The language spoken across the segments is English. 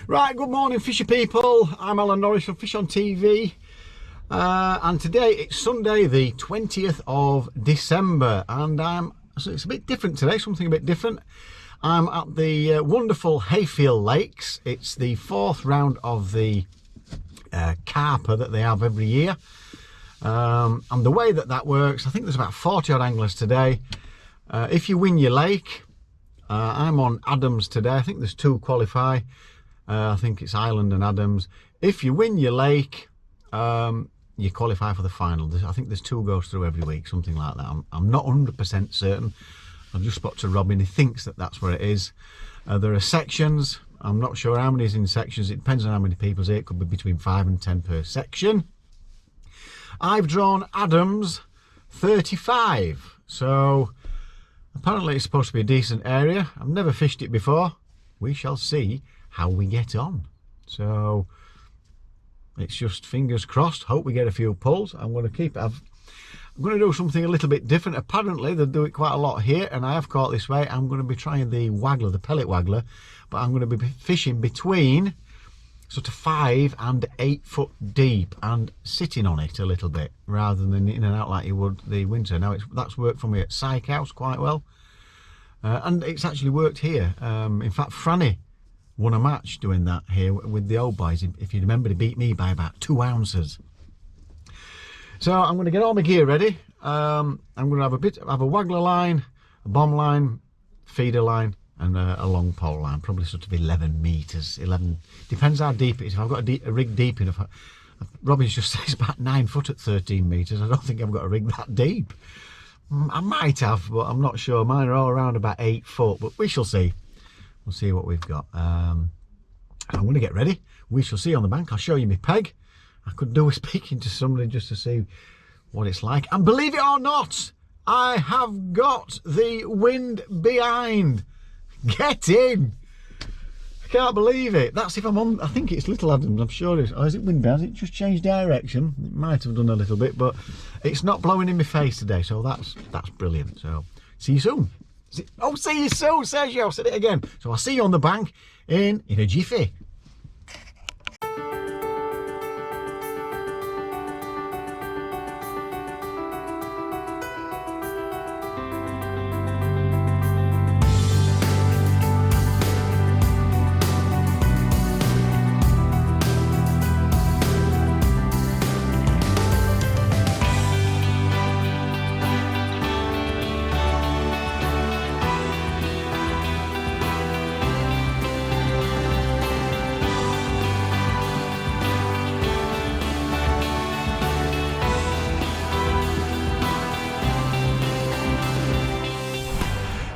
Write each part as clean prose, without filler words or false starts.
Right, good morning fisher people. I'm Alan Norris from Fish on TV, and today it's Sunday the 20th of December, and so it's a bit different today, something a bit different. I'm at the wonderful Hayfield Lakes. It's the fourth round of the Carpa that they have every year, and the way that works, I think there's about 40 odd anglers today. If you win your lake, I'm on Adams today. I think there's two qualify. I think it's Island and Adams. If you win your lake, you qualify for the final. I think there's two goes through every week, something like that. I'm not 100% certain. I've just spoke to Robin. He thinks that that's where it is. There are sections. I'm not sure how many is in sections. It depends on how many people's here. It could be between 5 and 10 per section. I've drawn Adams 35. So apparently it's supposed to be a decent area. I've never fished it before. We shall see how we get on. So it's just fingers crossed. Hope we get a few pulls. I'm going to keep it. I'm going to do something a little bit different. Apparently they do it quite a lot here, and I have caught this way. I'm going to be trying the waggler, the pellet waggler, but I'm going to be fishing between sort of 5 and 8 foot deep and sitting on it a little bit rather than in and out like you would the winter. Now that's worked for me at Psych House quite well, and it's actually worked here. In fact, Franny won a match doing that here with the old boys. If you remember, he beat me by about 2 ounces. So I'm going to get all my gear ready. I'm going to have a waggler line, a bomb line, feeder line, and a long pole line, probably sort of 11 meters. 11 depends how deep it is. If I've got a rig deep enough, Robin's just says about 9 foot at 13 meters. I don't think I've got a rig that deep. I might have, but I'm not sure. Mine are all around about 8 foot, but we shall see. We'll see what we've got. I'm going to get ready. We shall see on the bank. I'll show you my peg. I could do with speaking to somebody just to see what it's like. And believe it or not, I have got the wind behind. Get in. I can't believe it. That's if I'm on, I think it's Little Adams, I'm sure it is. Or is it wind behind? Has it just changed direction? It might have done a little bit, but it's not blowing in my face today, so that's brilliant. So see you soon. Oh, see you soon, Sergio. Said it again. So I'll see you on the bank in a jiffy.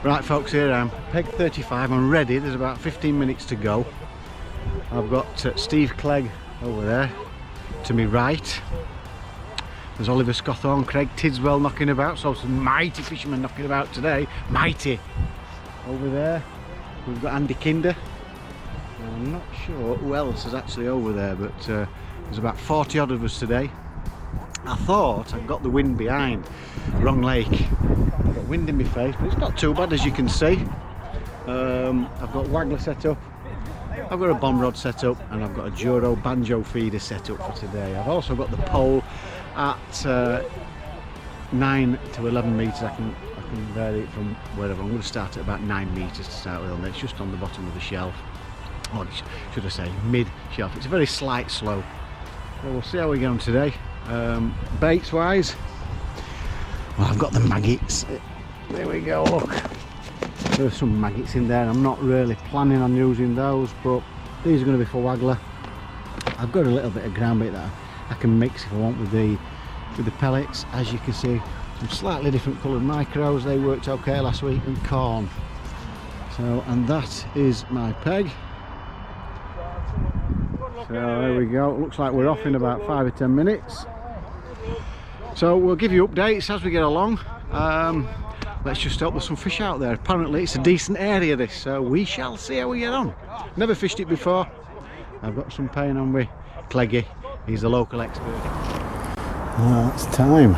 Right folks, here I am, peg 35, I'm ready. There's about 15 minutes to go. I've got Steve Clegg over there to my right. There's Oliver Scotthorne, Craig Tidswell knocking about, so some mighty fishermen knocking about today. Mighty! Over there we've got Andy Kinder. I'm not sure who else is actually over there, but there's about 40 odd of us today. I thought I'd got the wind behind. Wrong lake. I've got wind in my face, but it's not too bad as you can see. I've got waggler set up, I've got a bomb rod set up, and I've got a Juro banjo feeder set up for today. I've also got the pole at 9 to 11 metres. I can vary it from wherever. I'm going to start at about 9 metres to start with on there. It's just on the bottom of the shelf. Or should I say mid shelf. It's a very slight slope. So we'll see how we get on today. Baits wise, well, I've got the maggots. There we go, look, there's some maggots in there. I'm not really planning on using those, but these are going to be for waggler. I've got a little bit of ground bait that I can mix if I want with the pellets. As you can see, some slightly different coloured micros. They worked okay last week, and corn. So, and that is my peg. So there we go. It looks like we're off in about 5 or 10 minutes. So we'll give you updates as we get along. Let's just hope there's some fish out there. Apparently it's a decent area, this, so we shall see how we get on. Never fished it before. I've got some pain on me. Cleggy, he's the local expert. It's time.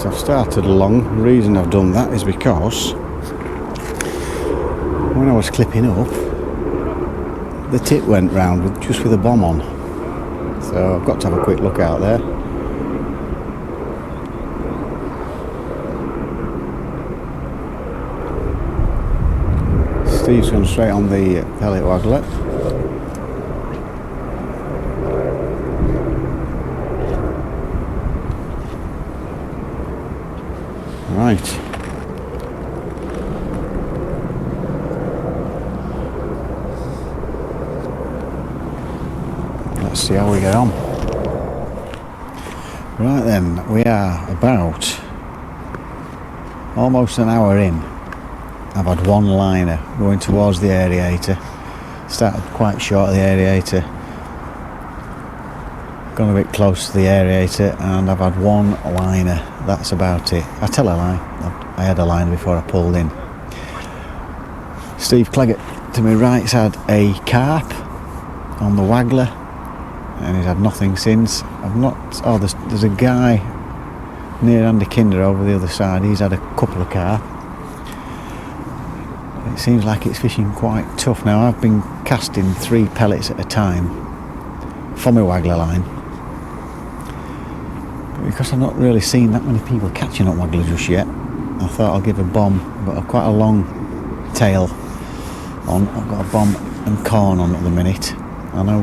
I've started along. The reason I've done that is because when I was clipping up, the tip went round just with a bomb on. So I've got to have a quick look out there. Steve's gone straight on the pellet waggler. Right. Let's see how we get on. Right then, we are about almost an hour in. I've had one liner going towards the aerator. Started quite short of the aerator. Gone a bit close to the aerator, and I've had one liner. That's about it. I tell a lie. I had a liner before I pulled in. Steve Cleggett to my right's had a carp on the waggler, and he's had nothing since. I've not. Oh, there's a guy near Andy Kinder over the other side. He's had a couple of carp. It seems like it's fishing quite tough now. I've been casting 3 pellets at a time for my waggler line, but because I've not really seen that many people catching up waggler just yet, I thought I'll give a bomb. I've got quite a long tail on. I've got a bomb and corn on at the minute. I know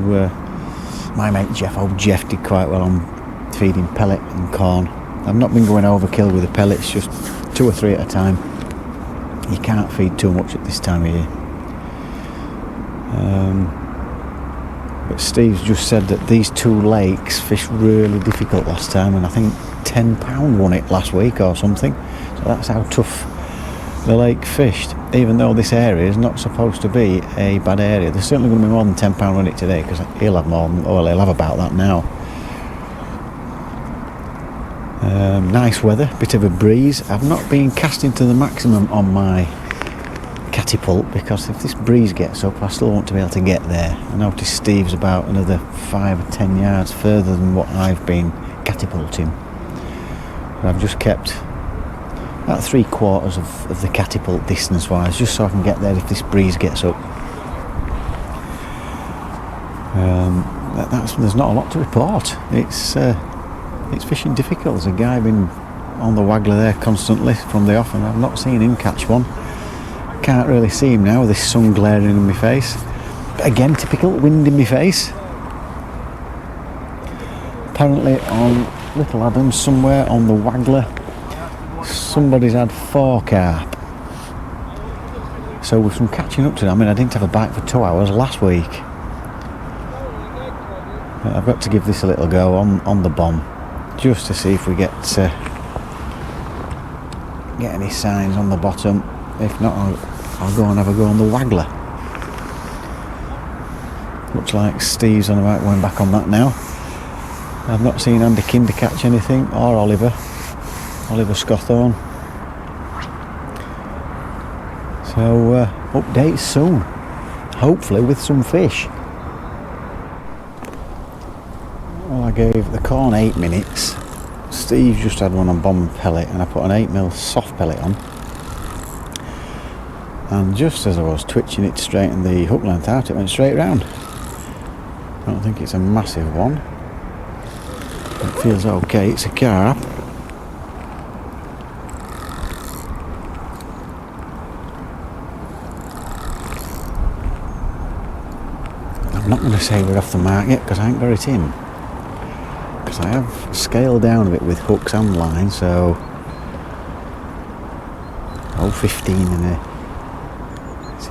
my mate Jeff did quite well on feeding pellet and corn. I've not been going overkill with the pellets, just 2 or 3 at a time. You can't feed too much at this time of year. But Steve's just said that these 2 lakes fished really difficult last time, and I think £10 won it last week or something. So that's how tough the lake fished. Even though this area is not supposed to be a bad area, there's certainly going to be more than £10 on it today, because he'll have more than, well, he'll have about that now. Nice weather, bit of a breeze. I've not been casting to the maximum on my catapult, because if this breeze gets up, I still want to be able to get there. I noticed Steve's about another 5 or 10 yards further than what I've been catapulting. But I've just kept about 3/4 of the catapult distance wise, just so I can get there if this breeze gets up. There's not a lot to report. It's fishing difficult. There's a guy been on the waggler there constantly from the off, and I've not seen him catch one. Can't really see him now with this sun glaring in my face. But again, typical wind in my face. Apparently on Little Adams somewhere on the waggler, somebody's had 4 carp. So with some catching up to that, I mean, I didn't have a bite for 2 hours last week. I've got to give this a little go on the bomb, just to see if we get any signs on the bottom. If not, I'll go and have a go on the waggler. Looks like Steve's on about going back on that now. I've not seen Andy Kinder catch anything, or Oliver Scotthorne. So updates soon, hopefully with some fish. Well, I gave the corn 8 minutes. Steve just had one on bomb pellet, and I put an 8mm soft pellet on. And just as I was twitching it to straighten the hook length out, it went straight round. I don't think it's a massive one. It feels okay. It's a carp. I'm not going to say we're off the mark yet, because I ain't got it in. Because I have scaled down a bit with hooks and line, so 15 in a...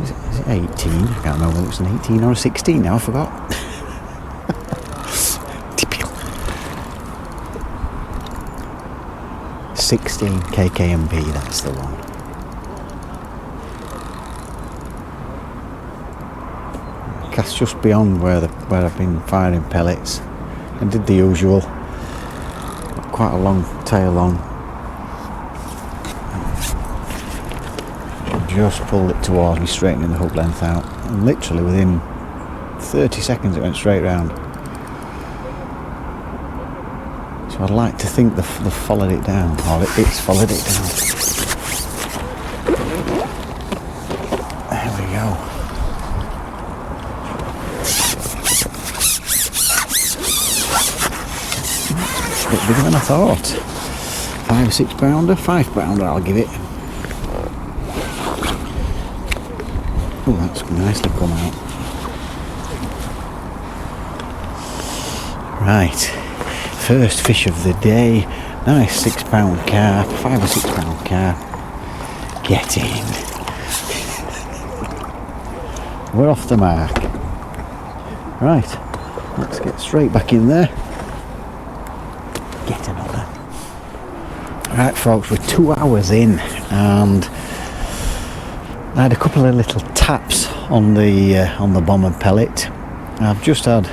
Is it 18? I can't remember whether it's an 18 or a 16 now, I forgot. Typical. 16 KKMB, that's the one. Cast just beyond where I've been firing pellets, and did the usual. Got quite a long tail on. Just pulled it towards me, straightening the hook length out, and literally within 30 seconds it went straight round. So So I'd like to think they've followed it down, or it's followed it down. There we go. It's a bit bigger than I thought. 5 or 6 pounder, 5 pounder I'll give it. Oh, that's nicely come out. Right. First fish of the day. Nice 6 pound carp, 5 or 6 pound carp. Get in. We're off the mark. Right, let's get straight back in there. Get another. Right folks, we're 2 hours in and I had a couple of little taps on the bomber pellet. I've just had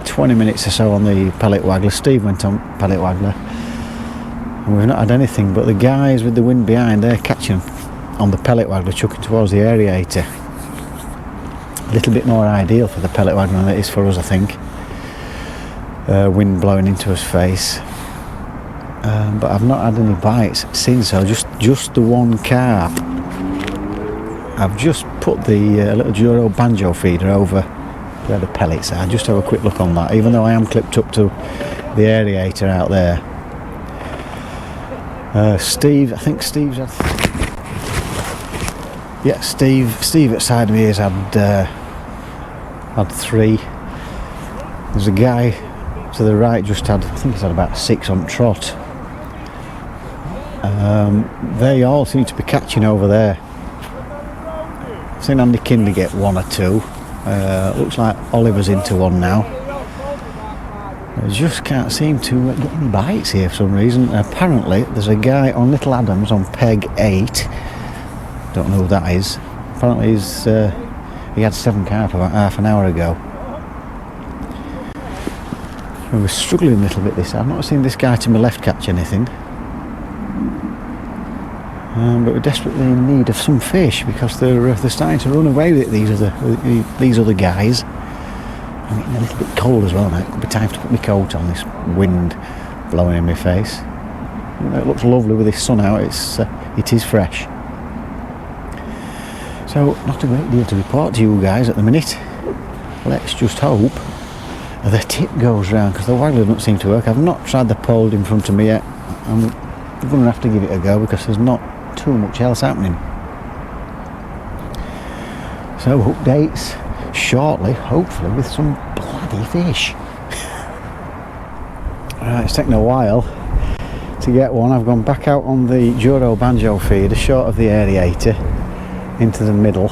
20 minutes or so on the pellet waggler. Steve went on pellet waggler and we've not had anything, but the guys with the wind behind, they're catching on the pellet waggler, chucking towards the aerator. A little bit more ideal for the pellet waggler than it is for us, I think. Wind blowing into his face, but I've not had any bites since. So just the one carp. I've just put the little Juro banjo feeder over where the pellets are. Just have a quick look on that, even though I am clipped up to the aerator out there. Steve, I think Steve's had... Yeah, Steve at side of me has had 3. There's a guy to the right just had, I think he's had about 6 on trot. They all seem to be catching over there. I've seen Andy Kinley get 1 or 2. Looks like Oliver's into 1 now. I just can't seem to get any bites here for some reason. Apparently there's a guy on Little Adams on peg 8. Don't know who that is. Apparently he had 7 carp about half an hour ago. We were struggling a little bit this time. I've not seen this guy to my left catch anything. But we're desperately in need of some fish because they're starting to run away with it, these other guys. I'm getting a little bit cold as well now. It could be time to put my coat on, this wind blowing in my face. It looks lovely with this sun out. It is fresh. So not a great deal to report to you guys at the minute. Let's just hope the tip goes round, because the waggler doesn't seem to work. I've not tried the pole in front of me yet. I'm going to have to give it a go because there's not too much else happening. So updates shortly, hopefully with some bloody fish. Right, it's taken a while to get one. I've gone back out on the Juro banjo feeder short of the aerator into the middle,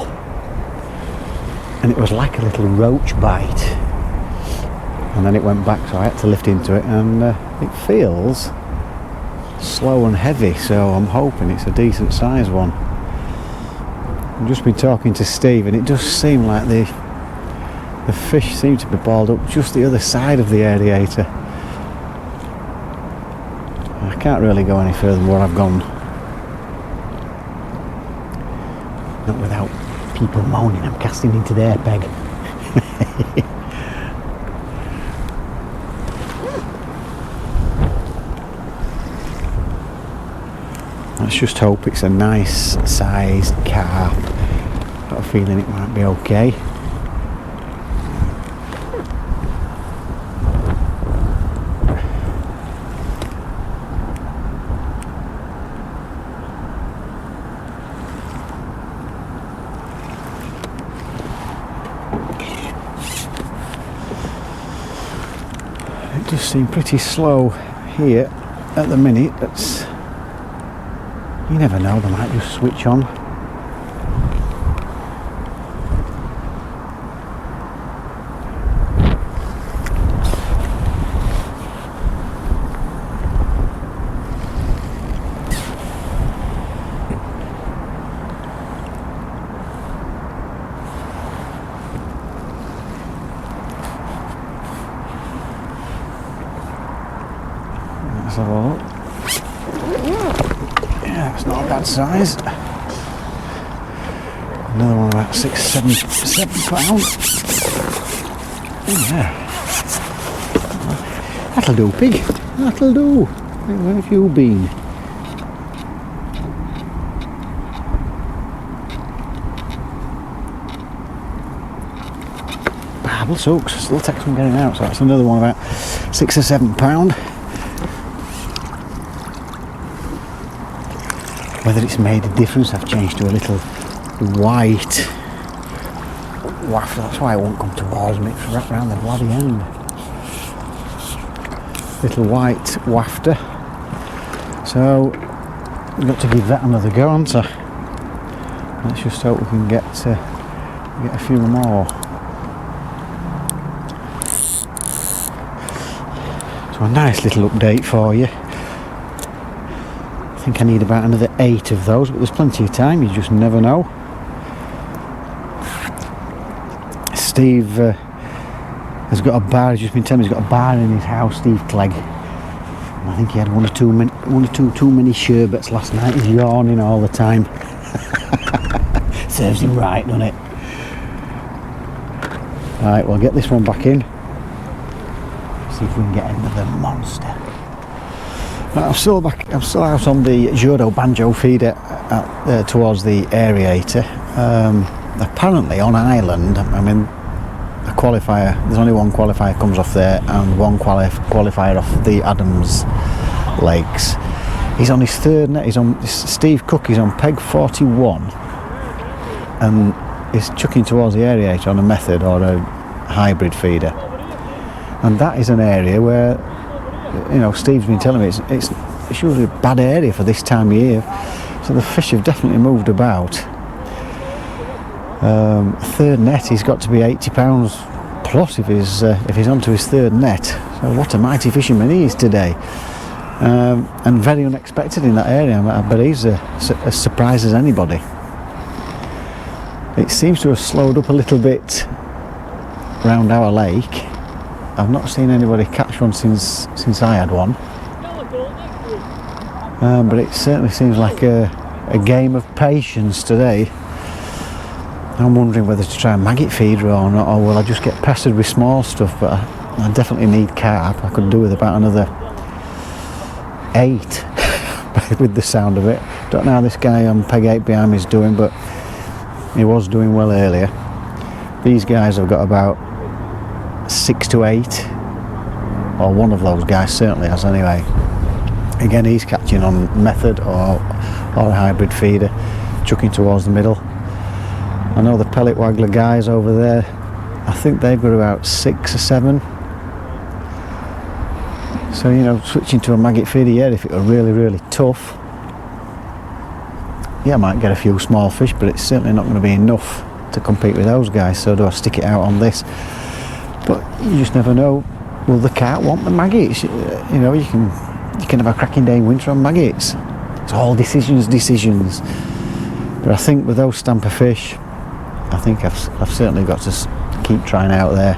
and it was like a little roach bite, and then it went back, so I had to lift into it, and it feels slow and heavy, so I'm hoping it's a decent sized one. I've just been talking to Steve and it does seem like the fish seem to be balled up just the other side of the aerator. I can't really go any further than where I've gone, not without people moaning I'm casting into their peg. Let's just hope it's a nice sized carp. Got a feeling it might be okay. It does seem pretty slow here at the minute. You never know, they might just switch on. Let's have a look. Yeah, it's not a bad size. Another one about 7 pounds. Yeah. That'll do, pig. That'll do. Where have you been? Barbel soaks, still takes some getting out, so that's another one about £6 or £7. Whether it's made a difference, I've changed to a little white wafter. That's why it won't come towards me, it's wrapped around the bloody end. Little white wafter. So we've got to give that another go, haven't I? Let's just hope we can get a few more. So a nice little update for you. I think I need about another 8 of those, but there's plenty of time, you just never know. Steve has got a bar, he's just been telling me he's got a bar in his house, Steve Clegg. I think he had one or two too many sherbets last night. He's yawning all the time. Serves him right, doesn't it? Right, we'll get this one back in. See if we can get another monster. Right, I'm still out on the Jodo Banjo feeder towards the aerator. Apparently on island, I mean, a qualifier, there's only one qualifier comes off there and one qualifier off the Adams Lakes. He's on his third net. Steve Cook, he's on peg 41 and he's chucking towards the aerator on a method or a hybrid feeder, and that is an area where, you know, Steve's been telling me it's usually a bad area for this time of year, so the fish have definitely moved about. Third net, he's got to be £80 plus if he's onto his third net. So what a mighty fisherman he is today, and very unexpected in that area. I bet he's as surprised as anybody. It seems to have slowed up a little bit round our lake. I've not seen anybody catch one since I had one, but it certainly seems like a game of patience today. I'm wondering whether to try a maggot feeder or not, or will I just get pestered with small stuff, but I definitely need carp. I could do with about another 8 with the sound of it. Don't know how this guy on peg 8 behind me is doing, but he was doing well earlier. These guys have got about 6 to 8, or one of those guys certainly has anyway. Again, he's catching on method or a hybrid feeder, chucking towards the middle. I know the pellet waggler guys over there, I think they've got about 6 or 7. So, you know, switching to a maggot feeder, yeah, if it were really, really tough, yeah, I might get a few small fish, but it's certainly not going to be enough to compete with those guys. So do I stick it out on this? But you just never know. Will the carp want the maggots? You know, you can have a cracking day in winter on maggots. It's all decisions. But I think with those stamper fish, I think I've certainly got to keep trying out there.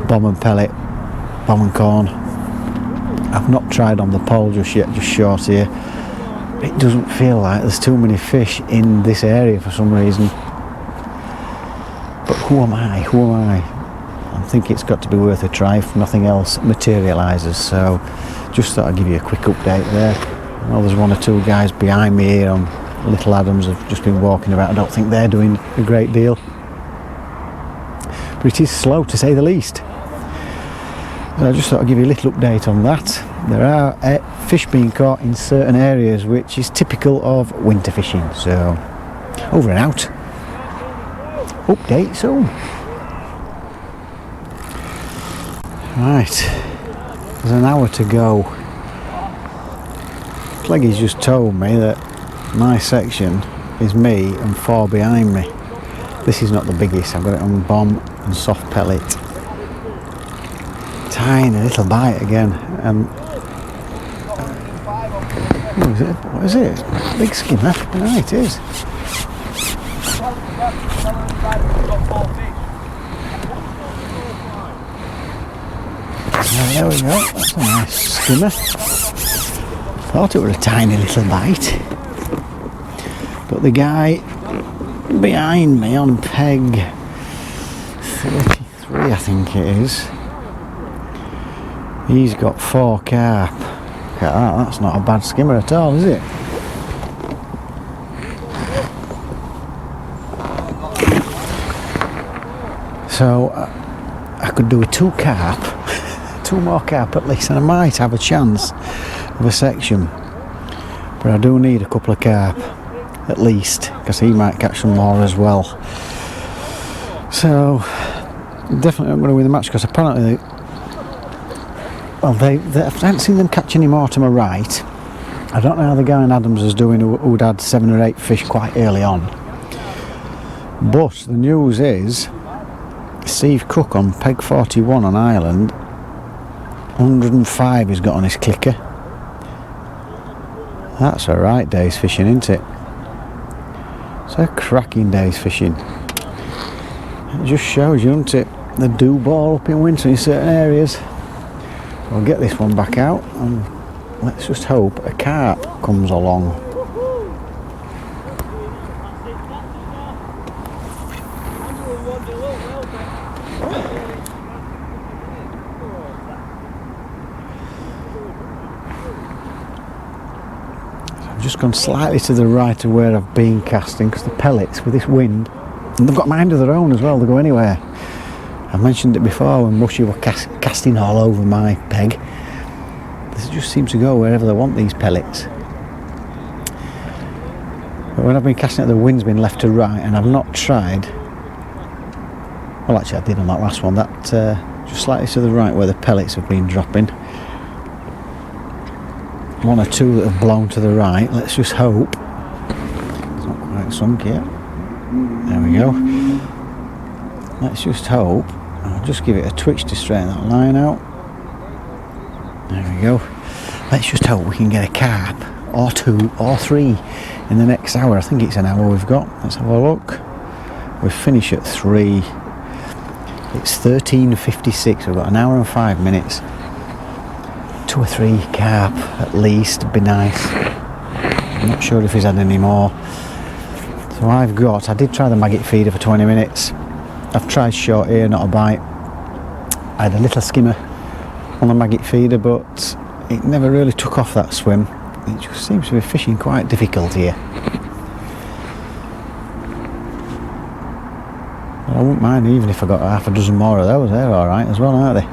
Bomb and pellet, bomb and corn. I've not tried on the pole just yet, just short here. It doesn't feel like there's too many fish in this area for some reason. But who am I? I think it's got to be worth a try if nothing else materialises. So just thought I'd give you a quick update there. I know there's 1 or 2 guys behind me here on Little Adams have just been walking about. I don't think they're doing a great deal, but it is slow to say the least. So I just thought I'd give you a little update on that. There are fish being caught in certain areas, which is typical of winter fishing. So over and out. Update soon. Right, there's an hour to go. Cleggy's just told me that my section is me and 4 behind me. This is not the biggest. I've got it on bomb and soft pellet. Tiny little bite again. And what is it? Big skimmer. No, it is. There we go. That's a nice skimmer. Thought it were a tiny little bite. But the guy behind me on peg 33, I think it is, He's got 4 carp. Look at that, that's not a bad skimmer at all, is it? So I could do with 2 carp, 2 more carp at least, and I might have a chance of a section. But I do need a couple of carp at least, because he might catch some more as well. So definitely not going to win the match, because apparently I haven't seen them catch any more to my right. I don't know how the guy in Adams is doing who'd had 7 or 8 fish quite early on. But the news is Steve Cook on peg 41 on Ireland, 105 he's got on his clicker. That's a right day's fishing, isn't it? It's a cracking day's fishing. It just shows you, doesn't it? They do ball up in winter in certain areas. We'll get this one back out and let's just hope a carp comes along. I've just gone slightly to the right of where I've been casting, because the pellets with this wind, and they've got mind of their own as well, they go anywhere. I mentioned it before when Mushy were casting all over my peg. They just seem to go wherever they want, these pellets. But when I've been casting it, the wind's been left to right, and I've not tried. Well, actually, I did on that last one. That just slightly to the right where the pellets have been dropping. 1 or 2 that have blown to the right. Let's just hope. It's not quite sunk yet. There we go. Let's just hope. I'll just give it a twitch to straighten that line out. There we go. Let's just hope we can get a carp or 2 or 3 in the next hour. I think it's an hour we've got. Let's have a look. We finish at 3. It's 13:56. We've got an hour and 5 minutes. 2 or 3 carp at least would be nice. I'm not sure if he's had any more. So I did try the maggot feeder for 20 minutes. I've tried short ear, not a bite. I had a little skimmer on the maggot feeder, but it never really took off that swim. It just seems to be fishing quite difficult here. But I wouldn't mind even if I got half a dozen more of those. They're alright as well, aren't they?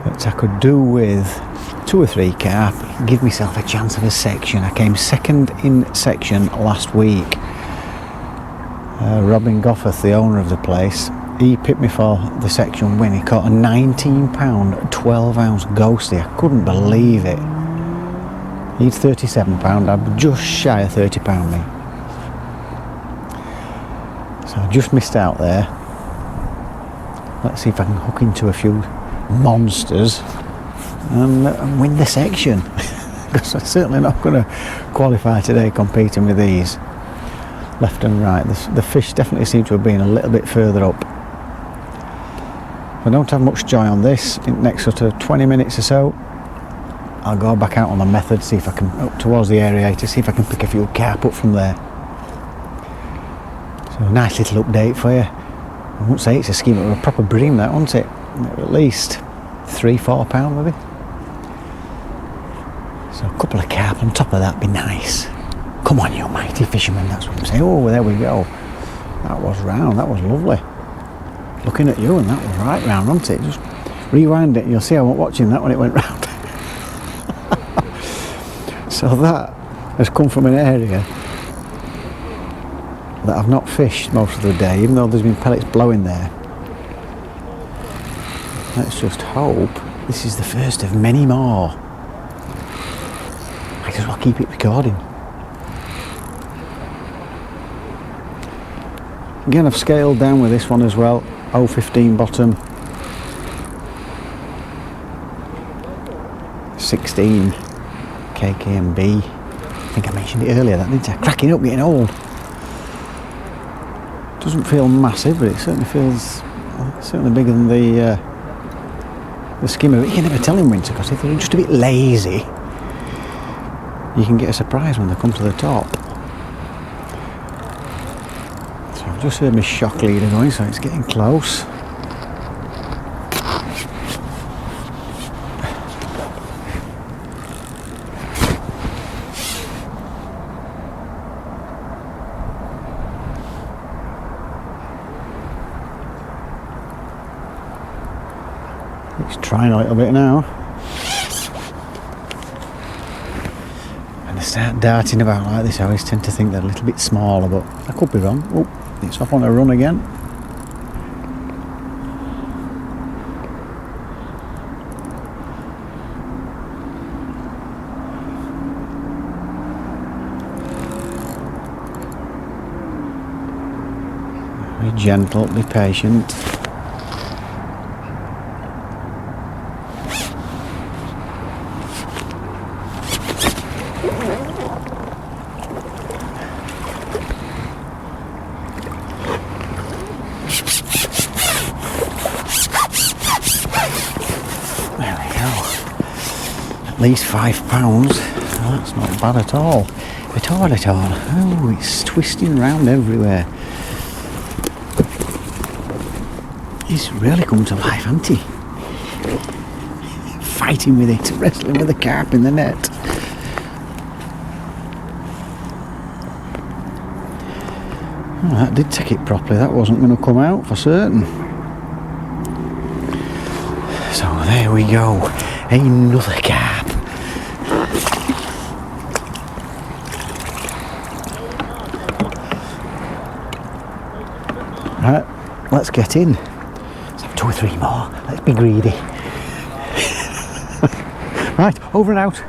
But I could do with 2 or 3 carp, give myself a chance of a section. I came 2nd in section last week. Robin Goffeth, the owner of the place, he picked me for the section win. He caught a 19-pound 12-ounce ghostie. I couldn't believe it. He's 37-pound. I'm just shy of 30-pound me. So I just missed out there. Let's see if I can hook into a few monsters and win the section. Because I'm certainly not going to qualify today competing with these. Left and right. The fish definitely seem to have been a little bit further up. I don't have much joy on this. In the next sort of 20 minutes or so, I'll go back out on the method, see if I can, up towards the aerator, see if I can pick a few carp up from there. So a nice little update for you. I wouldn't say it's a scheme, but a proper bream that, wasn't it? At least 3-4 pound maybe. So a couple of carp on top of that would be nice. Come on, you mighty fisherman, that's what I'm saying. Oh, there we go. That was round, that was lovely. Looking at you, and that was right round, wasn't it? Just rewind it and you'll see I wasn't watching that when it went round. So that has come from an area that I've not fished most of the day, even though there's been pellets blowing there. Let's just hope this is the first of many more. Might as well keep it recording. Again, I've scaled down with this one as well. 0.15 bottom. 16 KKMB. I think I mentioned it earlier, that didn't I? Cracking up, getting old. Doesn't feel massive, but it certainly feels certainly bigger than the skimmer. But you can never tell in winter, because if they're just a bit lazy, you can get a surprise when they come to the top. So I've just heard my shock leader going, so it's getting close. He's trying a little bit now. And they start darting about like this, I always tend to think they're a little bit smaller, but I could be wrong. Oh, it's off on a run again. Be gentle, be patient. There we go. At least £5. Oh, that's not bad at all. At all, at all. Oh, it's twisting round everywhere. He's really come to life, hasn't he? Fighting with it, wrestling with the carp in the net. Oh, that did take it properly. That wasn't going to come out for certain. So there we go. Another carp. Right, let's get in. 2 or 3 more. Let's be greedy. Right, over and out.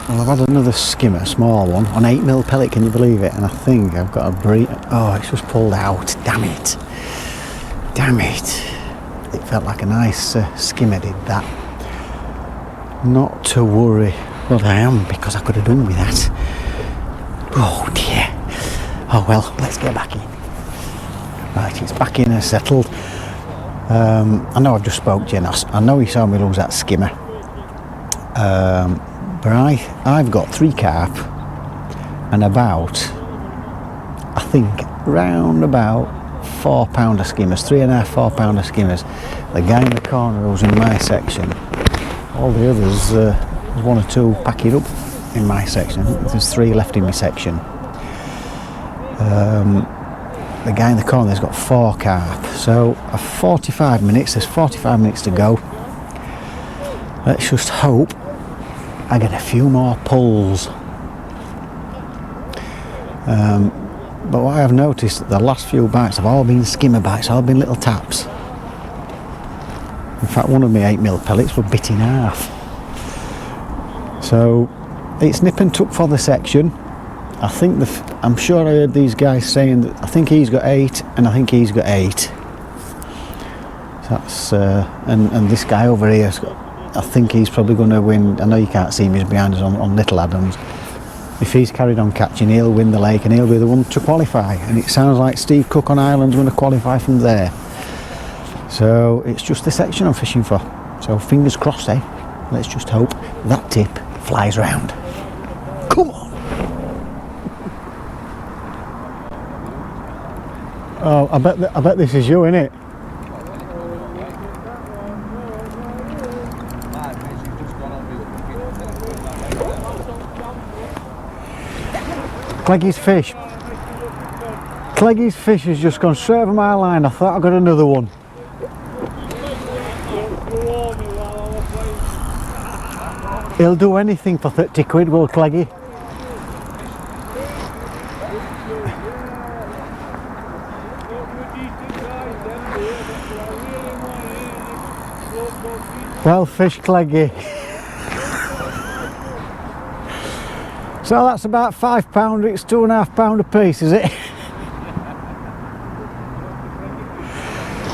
Well, I've had another skimmer, a small one, on 8mm pellet, can you believe it? And I think I've got a oh, it's just pulled out. Damn it. Damn it. It felt like a nice skimmer did that. Not to worry. Well, I am, because I could have done with that. Oh dear. Oh well, let's get back in. Right, it's back in and settled. I know I've just spoke to you, Nosh. I know you saw me lose that skimmer. But I've got 3 carp and about, I think, round about £4 skimmers, 3.5, £4 skimmers. The guy in the corner who's in my section, all the others, 1 or 2 pack it up in my section. There's 3 left in my section. The guy in the corner has got 4 carp, so 45 minutes, there's 45 minutes to go. Let's just hope I get a few more pulls. But what I've noticed, the last few bites have all been skimmer bites, all been little taps. In fact, one of my 8mm pellets were bit in half. So it's nip and tuck for the section. I think I'm sure I heard these guys saying that I think he's got 8 and I think he's got 8. So that's and this guy over here's got, I think he's probably going to win. I know you can't see him, he's behind us on Little Adams. If he's carried on catching, he'll win the lake and he'll be the one to qualify. And it sounds like Steve Cook on Ireland's going to qualify from there. So it's just the section I'm fishing for. So fingers crossed, eh? Let's just hope that tip flies round. Come on! Oh, I bet this is you, innit? Cleggy's fish. Cleggy's fish has just gone straight over my line. I thought I got another one. He'll do anything for 30 quid, will Cleggy? Well fished, Cleggy. So that's about £5, it's £2.5 a piece, is it?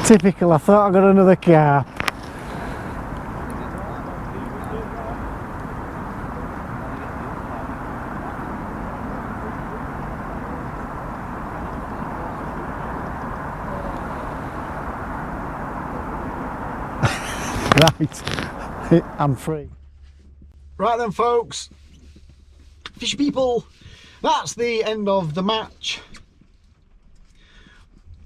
Typical, I thought I got another carp. Right, I'm free. Right then folks, fish people, that's the end of the match.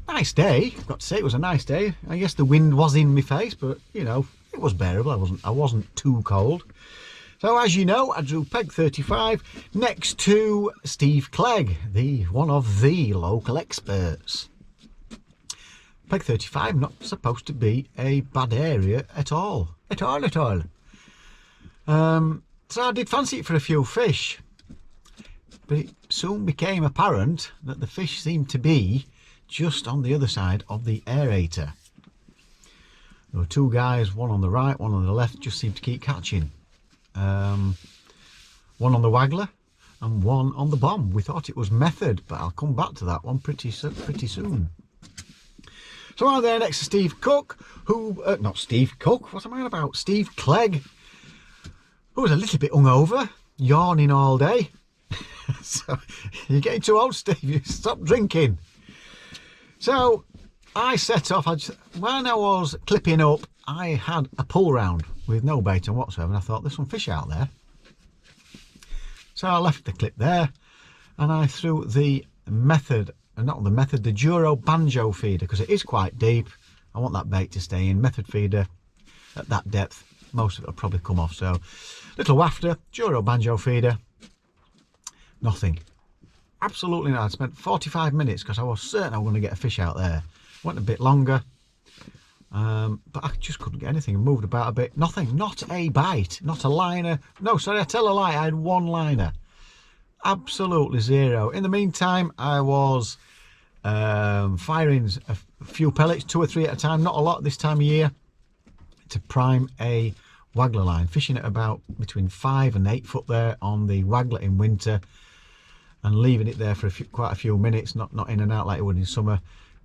Nice day, I've got to say it was a nice day. I guess the wind was in my face, but you know, it was bearable. I wasn't too cold. So as you know, I drew peg 35 next to Steve Clegg, one of the local experts. Peg 35, not supposed to be a bad area at all. At all. So I did fancy it for a few fish. But it soon became apparent that the fish seemed to be just on the other side of the aerator. There were two guys, one on the right, one on the left, just seemed to keep catching. One on the waggler and one on the bomb. We thought it was method, but I'll come back to that one pretty soon. So I'm there next to Steve Cook, who, not Steve Cook, what am I on about? Steve Clegg, who was a little bit hungover, yawning all day. So, you're getting too old, Steve, you stop drinking. So, I set off, when I was clipping up, I had a pull round with no bait on whatsoever, and I thought there's some fish out there. So I left the clip there, and I threw the the Duro Banjo feeder, because it is quite deep. I want that bait to stay in. Method feeder at that depth, most of it will probably come off. So, little wafter, Duro Banjo feeder. Nothing. Absolutely not. I spent 45 minutes because I was certain I was going to get a fish out there. Went a bit longer, but I just couldn't get anything. I moved about a bit. Nothing. Not a bite. Not a liner. No, sorry, I tell a lie. I had one liner. Absolutely zero. In the meantime, I was firing a few pellets, 2 or 3 at a time. Not a lot this time of year, to prime a waggler line. Fishing at about between 5 and 8 foot there on the waggler in winter, and leaving it there for quite a few minutes, not in and out like it would in summer,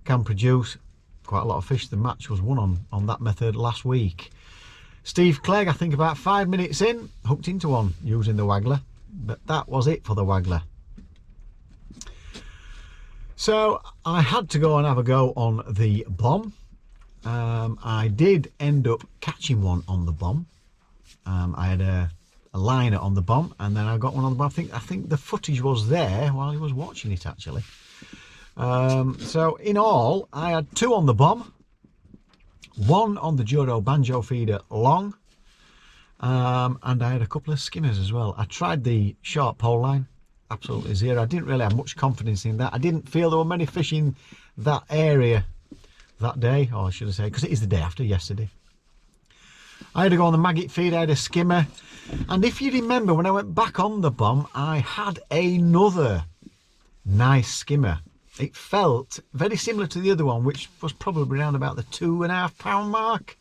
can produce quite a lot of fish. The match was won on that method last week. Steve Clegg, I think about 5 minutes in, hooked into one using the waggler, but that was it for the waggler. So I had to go and have a go on the bomb. I did end up catching one on the bomb. I had a liner on the bomb, and then I got one on the bomb. I think the footage was there while he was watching it, actually. So in all, I had 2 on the bomb, 1 on the Duro Banjo feeder long, and I had a couple of skimmers as well. I tried the short pole line, absolutely zero. I didn't really have much confidence in that. I didn't feel there were many fish in that area that day, or should I say, because it is the day after yesterday. I had to go on the maggot feed, I had a skimmer, and if you remember, when I went back on the bomb, I had another nice skimmer. It felt very similar to the other one, which was probably around about the 2.5 pound mark.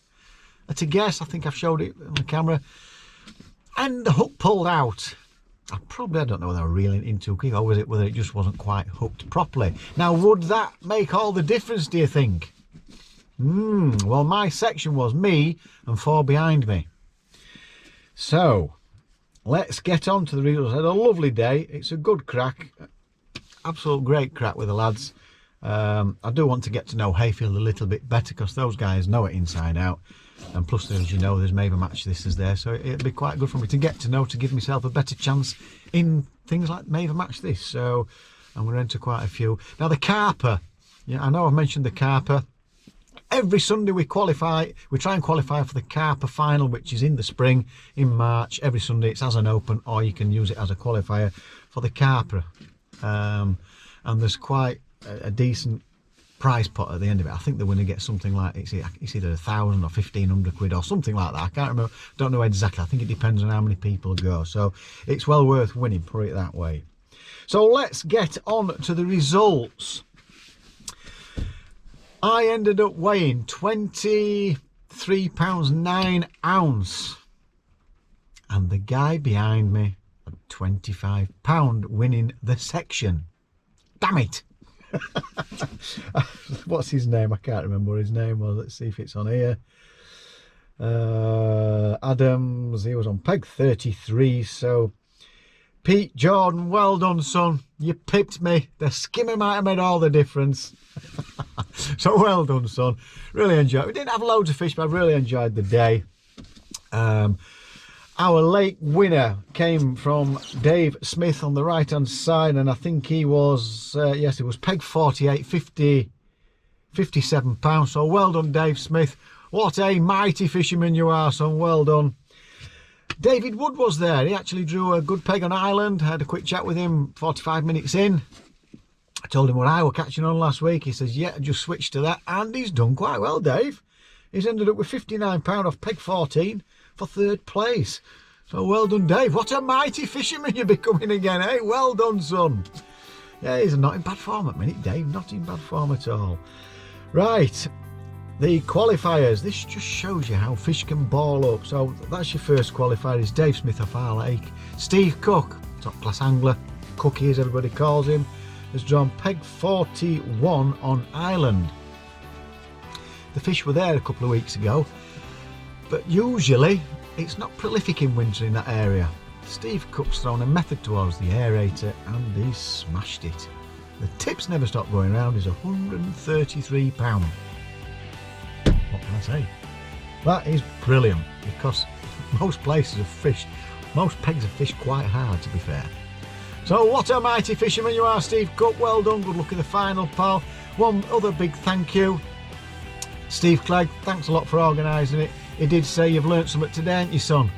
At a guess, I think I've showed it on the camera. And the hook pulled out. I don't know whether I was reeling in too quick, or whether it just wasn't quite hooked properly. Now, would that make all the difference, do you think? Well, my section was me and 4 behind me. So, let's get on to the results. I had a lovely day. It's a good crack. Absolute great crack with the lads. I do want to get to know Hayfield a little bit better, because those guys know it inside out. And plus, as you know, there's Mava Match This is there, so it'd be quite good for me to get to know, to give myself a better chance in things like Mava Match This. So I'm going to enter quite a few. Now the Carpa, yeah, I know I've mentioned the Carpa. Every Sunday we try and qualify for the Carpa final, which is in the spring, in March. Every Sunday it's as an open, or you can use it as a qualifier for the Carpa. And there's quite a decent prize pot at the end of it. I think the winner gets something like, it's either 1,000 or 1,500 quid or something like that. I can't remember, don't know exactly. I think it depends on how many people go, so it's well worth winning, put it that way. So let's get on to the results. I ended up weighing 23 pounds 9 ounce, and the guy behind me had 25 pound, winning the section. Damn it. What's his name? I can't remember what his name was. Let's see if it's on here. Adams, he was on peg 33. So Pete Jordan, well done, son. You pipped me. The skimmer might have made all the difference. So well done, son. Really enjoyed it. We didn't have loads of fish, but I really enjoyed the day. Our lake winner came from Dave Smith on the right hand side, and I think he was, yes, it was peg 48, 57 pounds. So well done, Dave Smith. What a mighty fisherman you are, son. Well done. David Wood was there. He actually drew a good peg on Island. I had a quick chat with him 45 minutes in. I told him what I were catching on last week. He says, yeah, just switched to that. And he's done quite well, Dave. He's ended up with £59 off peg 14 for 3rd place. So well done, Dave. What a mighty fisherman you're becoming again, eh? Well done, son. Yeah, he's not in bad form at the minute, Dave. Not in bad form at all. Right, the qualifiers. This just shows you how fish can ball up. So that's your first qualifier. Is Dave Smith off our lake. Steve Cook, top class angler, Cookie as everybody calls him, has drawn peg 41 on Island. The fish were there a couple of weeks ago, but usually it's not prolific in winter in that area. Steve Cook's thrown a method towards the aerator and he's smashed it. The tips never stop going around. Is £133. What can I say? That is brilliant, because most places have fished, most pegs have fished quite hard, to be fair. So what a mighty fisherman you are, Steve Cook. Well done. Good luck in the final, pal. One other big thank you, Steve Clegg. Thanks a lot for organising it. He did say you've learnt something today, ain't you, son?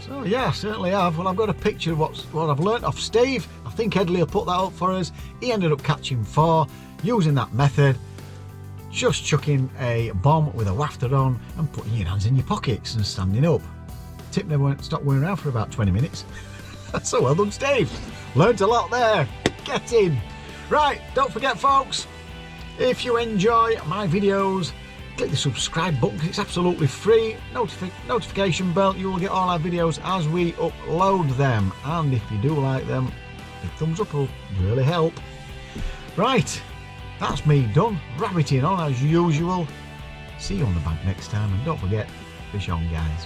So yeah, I certainly have. Well, I've got a picture of what I've learnt off Steve. I think Headley will put that up for us. He ended up catching 4 using that method. Just chucking a bomb with a wafter on and putting your hands in your pockets and standing up. Tip never stopped wearing around for about 20 minutes. So well done, Steve. Learned a lot there. Get in. Right, don't forget, folks, if you enjoy my videos, click the subscribe button because it's absolutely free. Notification bell, you will get all our videos as we upload them. And if you do like them, a thumbs up will really help. Right, that's me done. Rabbiting on as usual. See you on the bank next time, and don't forget, fish on, guys.